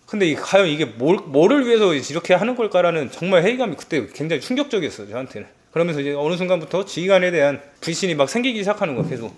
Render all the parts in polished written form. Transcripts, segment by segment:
근데 과연 이게 뭐를 위해서 이렇게 하는 걸까라는 정말 회의감이 그때 굉장히 충격적이었어요, 저한테는. 그러면서 이제 어느 순간부터 지휘관에 대한 불신이 막 생기기 시작하는 거예요, 계속.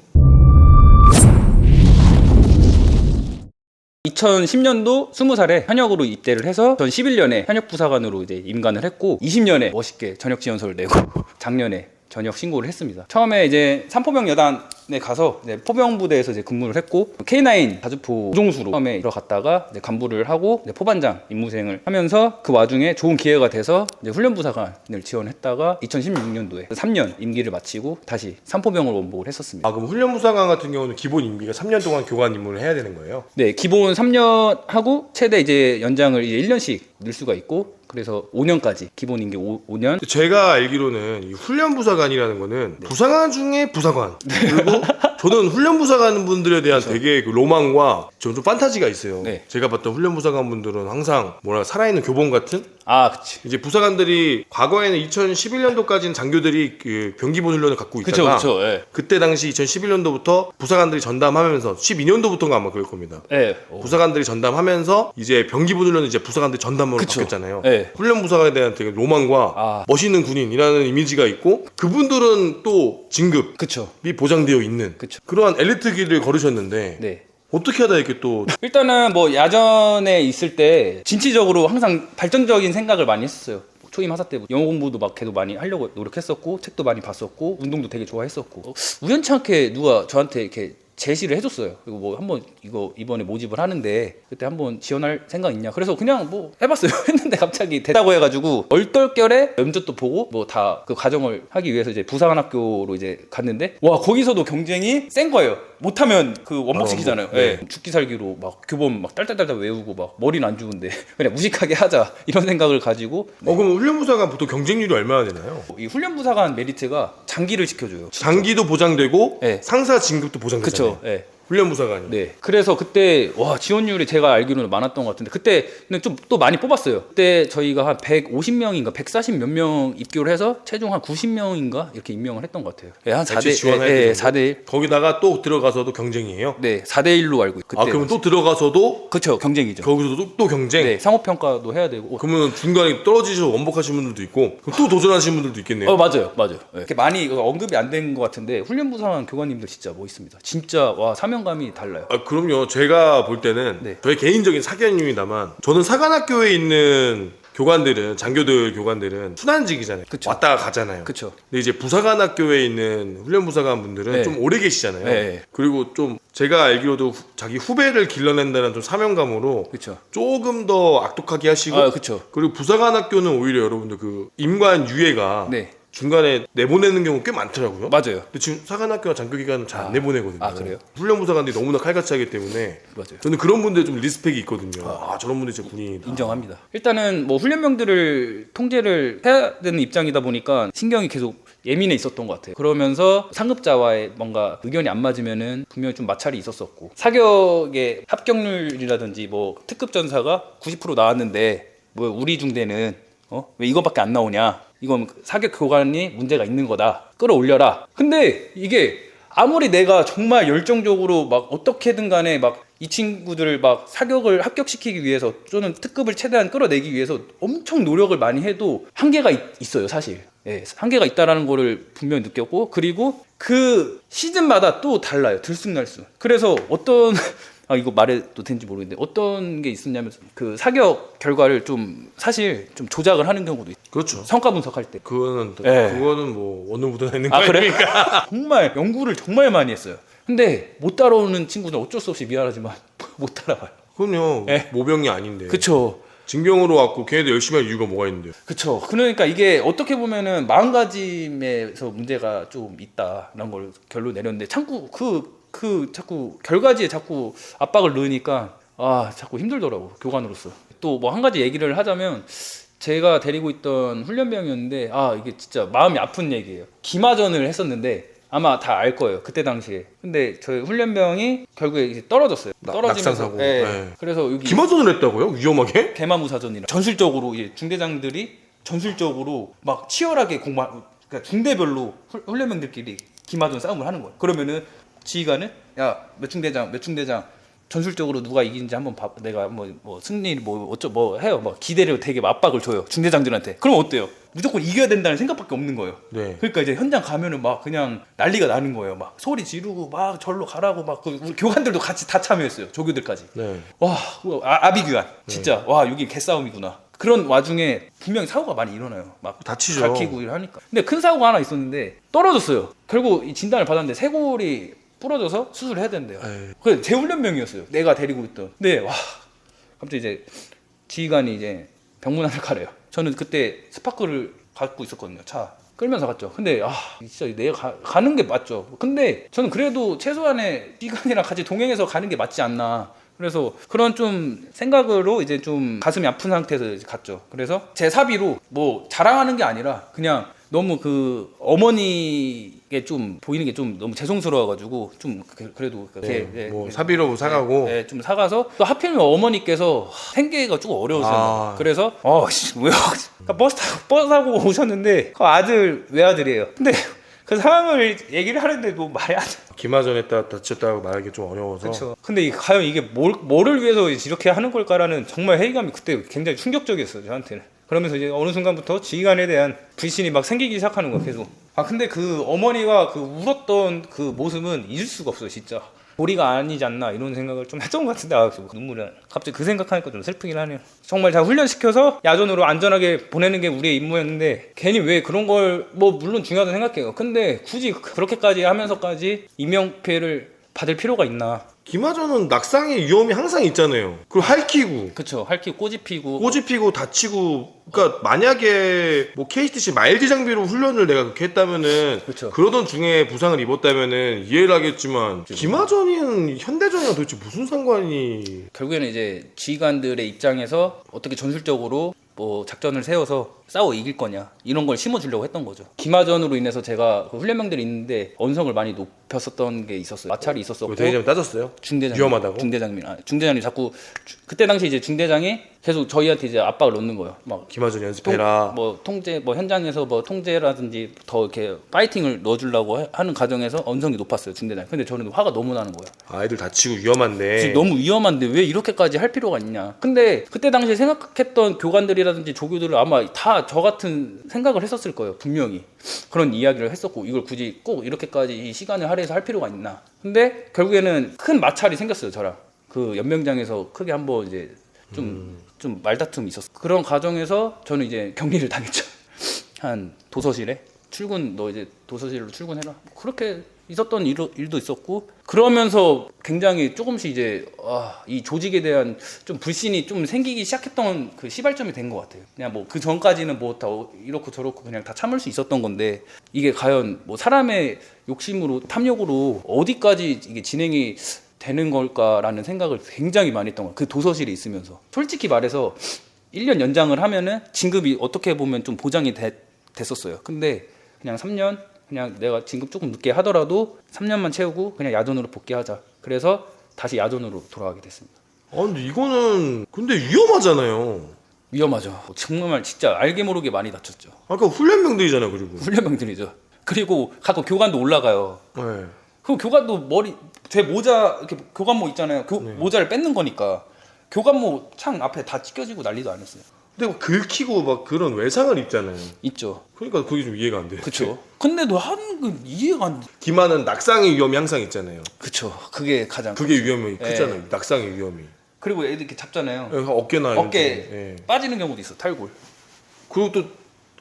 2010년도 20살에 현역으로 입대를 해서 2011년에 현역부사관으로 이제 임관을 했고 20년에 멋있게 전역 지원서를 내고 작년에 전역 신고를 했습니다. 처음에 이제 삼포병 여단에 가서 이제 포병부대에서 이제 근무를 했고 K9 자주포 우종수로 처음에 들어갔다가 이제 간부를 하고 이제 포반장 임무생을 하면서 그 와중에 좋은 기회가 돼서 이제 훈련부사관을 지원했다가 2016년도에 3년 임기를 마치고 다시 삼포병을 원복을 했었습니다. 아, 그럼 훈련부사관 같은 경우는 기본 임기가 3년 동안 교관 임무를 해야 되는 거예요? 네, 기본 3년 하고 최대 이제 연장을 이제 1년씩 늘 수가 있고 그래서 5년까지 기본 임기 5년. 제가 알기로는 이 훈련부사관이라는 거는 부사관 중에 부사관. 그리고 저는 훈련부사관 분들에 대한 되게 그 로망과 좀 판타지가 있어요. 네. 제가 봤던 훈련부사관 분들은 항상 뭐라 살아있는 교본 같은 아, 그치. 이제 부사관들이 과거에는 2011년도까지는 장교들이 그 병기본 훈련을 갖고 그쵸, 있다가 그쵸. 예. 그때 당시 2011년도부터 부사관들이 전담하면서 12년도부터인가 아마 그럴 겁니다. 예. 부사관들이 전담하면서 이제 병기본 훈련은 이제 부사관들이 전담으로 그쵸. 바뀌었잖아요. 예. 훈련부사관에 대한 되게 로망과 멋있는 군인이라는 이미지가 있고 그분들은 또 진급이 그쵸. 보장되어 있는 그쵸. 그러한 엘리트 길을 걸으셨는데 네. 어떻게 하다 이렇게 또 일단은 뭐 야전에 있을 때 진취적으로 항상 발전적인 생각을 많이 했었어요. 초임 하사 때 영어 공부도 막 계속 많이 하려고 노력했었고 책도 많이 봤었고 운동도 되게 좋아했었고 우연치 않게 누가 저한테 이렇게 제시를 해줬어요. 그리고 뭐 한번 이거 이번에 모집을 하는데 그때 한번 지원할 생각 있냐? 그래서 그냥 뭐 해봤어요. 했는데 갑자기 됐다고 해가지고 얼떨결에 면접도 보고 뭐 다 그 과정을 하기 위해서 이제 부사관학교로 이제 갔는데 와 거기서도 경쟁이 센 거예요. 못하면 그 원복시키잖아요. 네. 죽기 살기로 막 교본 막 딸딸딸 외우고 막 머리는 안 좋은데 그냥 무식하게 하자 이런 생각을 가지고. 그럼 훈련부사관 보통 경쟁률이 얼마나 되나요? 이 훈련부사관 메리트가 장기를 지켜줘요. 장기도 보장되고 네. 상사 진급도 보장되잖아요. 그쵸. 예. 훈련부사관이. 네. 그래서 그때 와 지원율이 제가 알기로는 많았던 것 같은데 그때는 좀 또 많이 뽑았어요. 그때 저희가 한 150명인가 140 몇 명 입교를 해서 최종 한 90명인가 이렇게 임명을 했던 것 같아요. 네, 한 4대 지원할 예, 때 4대 1. 거기다가 또 들어가서도 경쟁이에요? 네, 4대 1로 알고 있어요. 그러면 또 들어가서도 그렇죠. 경쟁이죠. 거기서도 또 경쟁? 네, 상호 평가도 해야 되고. 그러면 중간에 떨어지셔서 원복하신 분들도 있고 그럼 또 도전하시는 분들도 있겠네요. 맞아요. 네. 이렇게 많이 언급이 안 된 것 같은데 훈련부사관 교관님들 진짜 멋있습니다. 진짜 와 사명감이 달라요. 그럼요. 제가 볼 때는 네. 저의 개인적인 사견입니다만 저는 사관학교에 있는 교관들은 장교들 교관들은 순환직이잖아요. 그쵸. 왔다가 가잖아요. 그렇죠. 근데 이제 부사관학교에 있는 훈련부사관 분들은 네. 좀 오래 계시잖아요. 네. 그리고 좀 제가 알기로도 자기 후배를 길러낸다는 좀 사명감으로 그렇죠. 조금 더 악독하게 하시고 그렇죠. 그리고 부사관학교는 오히려 여러분들 그 임관 유예가 네. 중간에 내보내는 경우 꽤 많더라고요. 맞아요. 근데 지금 사관학교나 장교기관은 잘 안 내보내거든요. 그래요? 훈련부사관들이 너무나 칼같이 하기 때문에 맞아요. 저는 그런 분들 좀 리스펙이 있거든요. 저런 분들 진짜 군인이다. 인정합니다. 일단은 뭐 훈련병들을 통제를 해야 되는 입장이다 보니까 신경이 계속 예민해 있었던 것 같아요. 그러면서 상급자와의 뭔가 의견이 안 맞으면은 분명히 좀 마찰이 있었었고 사격의 합격률이라든지 뭐 특급 전사가 90% 나왔는데 뭐 우리 중대는 왜 이거밖에 안 나오냐? 이건 사격 교관이 문제가 있는 거다. 끌어올려라. 근데 이게 아무리 내가 정말 열정적으로 막 어떻게든 간에 막 이 친구들을 막 사격을 합격시키기 위해서 또는 특급을 최대한 끌어내기 위해서 엄청 노력을 많이 해도 한계가 있어요, 사실. 예, 한계가 있다라는 거를 분명히 느꼈고 그리고 그 시즌마다 또 달라요, 들쑥날쑥. 그래서 어떤 이거 말해도 되는지 모르겠는데 어떤 게 있었냐면 그 사격 결과를 좀 사실 좀 조작을 하는 경우도 있어요. 그렇죠. 성과 분석할 때. 그거는 뭐 어느 부대나 있는 거 그래? 아닙니까? 정말 연구를 정말 많이 했어요. 근데 못 따라오는 친구들은 어쩔 수 없이 미안하지만 못 따라와요. 그럼요. 네. 모병이 아닌데. 그쵸. 징병으로 왔고 걔네들 열심히 할 이유가 뭐가 있는데요? 그쵸. 그러니까 이게 어떻게 보면은 마음가짐에서 문제가 좀 있다라는 걸 결론 내렸는데 자꾸 자꾸 결과지에 자꾸 압박을 넣으니까 자꾸 힘들더라고 교관으로서. 또 뭐 한 가지 얘기를 하자면 제가 데리고 있던 훈련병이었는데 이게 진짜 마음이 아픈 얘기예요. 기마전을 했었는데 아마 다 알 거예요 그때 당시에. 근데 저희 훈련병이 결국에 이제 떨어졌어요. 떨어지면서. 낙산사고. 네. 네. 그래서 여기 기마전을 했다고요? 위험하게? 대마무사전이라 전술적으로 중대장들이 전술적으로 막 치열하게 그러니까 중대별로 훈련병들끼리 기마전 싸움을 하는 거예요. 그러면은 지휘관은 야 몇 중대장 전술적으로 누가 이기는지 한번 내가 뭐 승리 뭐 어쩌 뭐 해요. 막 기대를 되게 압박을 줘요. 중대장들한테. 그럼 어때요? 무조건 이겨야 된다는 생각밖에 없는 거예요. 네. 그러니까 이제 현장 가면은 막 그냥 난리가 나는 거예요. 막 소리 지르고 막 절로 가라고 막 우리 교관들도 같이 다 참여했어요. 조교들까지. 네. 와, 아비규환 진짜 와 여기 개싸움이구나. 그런 와중에 분명히 사고가 많이 일어나요. 막 다치죠. 갈키고 하니까. 근데 큰 사고가 하나 있었는데 떨어졌어요. 결국 이 진단을 받았는데 쇄골이 부러져서 수술을 해야 된대요. 에이. 그래 재훈련병이었어요. 내가 데리고 있던. 근데 와 갑자기 이제 지휘관이 이제 병문안을 가래요. 저는 그때 스파크를 갖고 있었거든요. 차 끌면서 갔죠. 근데 진짜 내가 가는 게 맞죠. 근데 저는 그래도 최소한의 지휘관이랑 같이 동행해서 가는 게 맞지 않나. 그래서 그런 좀 생각으로 이제 좀 가슴이 아픈 상태에서 이제 갔죠. 그래서 제 사비로 뭐 자랑하는 게 아니라 그냥 너무 그 어머니께 좀 보이는 게 좀 너무 죄송스러워가지고 좀 그래도 뭐 사비로 사가고 좀 사가서 또 하필이면 어머니께서 생계가 조금 어려우셨나 그래서 왜 그러니까 버스 타고 오셨는데 그 아들 외아들이에요. 근데 그 상황을 얘기를 하는데 뭐 말이 안 돼. 기마전에 다쳤다고 말하기 좀 어려워서. 그렇죠. 근데 과연 이게 뭐를 위해서 이렇게 하는 걸까라는 정말 회의감이 그때 굉장히 충격적이었어요 저한테는. 그러면서 이제 어느 순간부터 지휘관에 대한 불신이 막 생기기 시작하는 거예요 계속. 근데 그 어머니가 그 울었던 그 모습은 잊을 수가 없어요 진짜. 도리가 아니지 않나 이런 생각을 좀 했던 것 같은데 눈물이 나요. 갑자기 그 생각하니까 좀 슬프긴 하네요. 정말 잘 훈련시켜서 야전으로 안전하게 보내는 게 우리의 임무였는데 괜히 왜 그런 걸 뭐 물론 중요하다고 생각해요. 근데 굳이 그렇게까지 하면서까지 인명피해를 받을 필요가 있나. 기마전은 낙상의 위험이 항상 있잖아요. 그리고 핥히고 그쵸. 핥히고 꼬집히고 피고 다치고. 그러니까 만약에 뭐 KTC 마일드 장비로 훈련을 내가 그렇게 했다면은 그쵸. 그러던 중에 부상을 입었다면은 이해를 하겠지만 기마전이랑 현대전이랑 도대체 무슨 상관이. 결국에는 이제 지휘관들의 입장에서 어떻게 전술적으로 뭐 작전을 세워서 싸워 이길 거냐 이런 걸 심어주려고 했던 거죠. 기마전으로 인해서 제가 그 훈련병들이 있는데 언성을 많이 높였었던 게 있었어요. 마찰이 있었었고 대장님 따졌어요? 중대장 위험하다고? 중대장이 자꾸 그때 당시 이제 중대장이 계속 저희한테 이제 압박을 넣는 거예요. 막 기마전 연습해라. 통제 현장에서 뭐 통제라든지 더 이렇게 파이팅을 넣어주려고 하는 과정에서 언성이 높았어요 중대장. 근데 저는 화가 너무 나는 거예요. 아이들 다치고 위험한데. 너무 위험한데 왜 이렇게까지 할 필요가 있냐. 근데 그때 당시에 생각했던 교관들이라든지 조교들은 아마 다 저 같은 생각을 했었을 거예요. 분명히 그런 이야기를 했었고 이걸 굳이 꼭 이렇게까지 이 시간을 할애해서 할 필요가 있나. 근데 결국에는 큰 마찰이 생겼어요 저랑. 그 연명장에서 크게 한번 이제 좀 말다툼이 있었어요. 그런 과정에서 저는 이제 격리를 당했죠. 한 도서실에 너 이제 도서실로 출근해라. 그렇게 있었던 일도 있었고, 그러면서 굉장히 조금씩 이제 이 조직에 대한 좀 불신이 좀 생기기 시작했던 그 시발점이 된 것 같아요. 그냥 뭐 그 전까지는 뭐 다 이렇고 저렇고 그냥 다 참을 수 있었던 건데, 이게 과연 뭐 사람의 욕심으로 탐욕으로 어디까지 이게 진행이 되는 걸까라는 생각을 굉장히 많이 했던 거예요. 그 도서실에 있으면서. 솔직히 말해서 1년 연장을 하면은 진급이 어떻게 보면 좀 보장이 됐었어요. 근데 그냥 3년 그냥 내가 진급 조금 늦게 하더라도 3년만 채우고 그냥 야전으로 복귀하자. 그래서 다시 야전으로 돌아가게 됐습니다. 근데 이거는 근데 위험하잖아요. 위험하죠. 정말 진짜 알게 모르게 많이 다쳤죠. 아까 훈련병들이잖아요, 그리고. 훈련병들이죠. 그리고 가끔 교관도 올라가요. 네. 그럼 교관도 제 모자 이렇게 교관모 있잖아요. 모자를 뺏는 거니까 교관모 창 앞에 다 찢겨지고 난리도 안 했어요. 근데 막 긁히고 막 그런 외상을 입잖아요. 있죠. 그러니까 그게 좀 이해가 안 돼요. 그렇죠. 근데도 하는 건 이해가 안 돼. 기마는 낙상의 위험이 항상 있잖아요. 그렇죠. 그게 가장 그게 위험이 크잖아요. 낙상의 위험이. 그리고 애들 이렇게 잡잖아요. 어깨나 어깨 빠지는 경우도 있어. 탈골. 그리고 또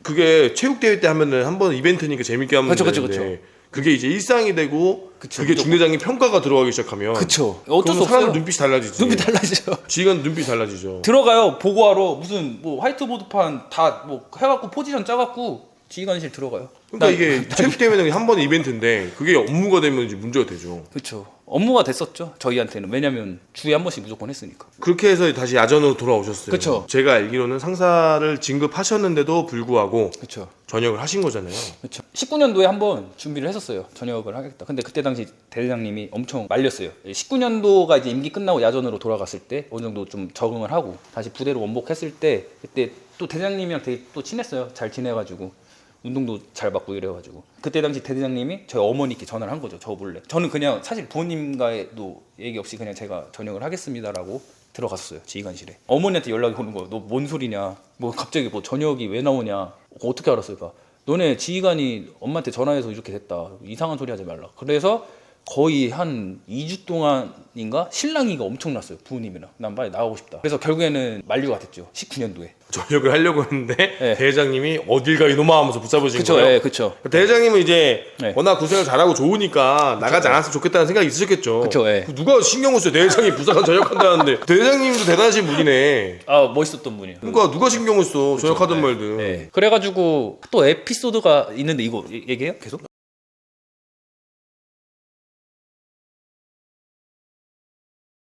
그게 체육 대회 때 하면은 한번 이벤트니까 재밌게 하면 되는데 그게 이제 일상이 되고 그게 무조건. 중대장이 평가가 들어가기 시작하면 그쵸. 어쩔 수 사람 없어요. 눈빛이 달라지지. 눈빛 달라지죠. 지휘관 눈빛이 달라지죠. 들어가요. 보고하러 무슨 뭐 화이트보드판 다 뭐 해갖고 포지션 짜갖고 지휘관실 들어가요. 그러니까 이게 체육 대회는 한 번의 이벤트인데 그게 업무가 되면 이제 문제가 되죠. 그렇죠. 업무가 됐었죠. 저희한테는. 왜냐면 주에 한 번씩 무조건 했으니까. 그렇게 해서 다시 야전으로 돌아오셨어요. 그쵸. 제가 알기로는 상사를 진급하셨는데도 불구하고 그렇죠. 전역을 하신 거잖아요. 그렇죠. 19년도에 한번 준비를 했었어요. 전역을 하겠다. 근데 그때 당시 대대장님이 엄청 말렸어요. 19년도가 이제 임기 끝나고 야전으로 돌아갔을 때 어느 정도 좀 적응을 하고 다시 부대로 원복했을 때 그때 또 대장님이랑 되게 또 친했어요. 잘 지내가지고. 운동도 잘 받고 이래가지고 그때 당시 대대장님이 저희 어머니께 전화를 한 거죠. 저 몰래. 저는 그냥 사실 부모님과도 얘기 없이 그냥 제가 전역을 하겠습니다라고 들어갔어요. 지휘관실에. 어머니한테 연락이 오는 거예요. 너 뭔 소리냐? 뭐 갑자기 뭐 전역이 왜 나오냐? 어떻게 알았을까? 너네 지휘관이 엄마한테 전화해서 이렇게 됐다. 이상한 소리 하지 말라. 그래서 거의 한 2주 동안인가 신랑이가 엄청났어요. 부모님이랑. 난 빨리 나가고 싶다. 그래서 결국에는 만류가 됐죠. 19년도에. 전역을 하려고 했는데 네. 대회장님이 어딜 가 이놈아 하면서 붙잡으신 그쵸, 거예요? 예, 그쵸. 대회장님은 이제 네. 워낙 구생을 잘하고 좋으니까 나가지 않았으면 좋겠다는 생각이 있으셨겠죠. 그쵸, 예. 누가 신경을 써요? 대회장이 부사관 전역한다는데 대회장님도 대단하신 분이네. 아, 멋있었던 분이에요. 그러니까 누가 신경을 써? 전역하든 말든. 네. 그래가지고 또 에피소드가 있는데 이거 얘기해요? 계속?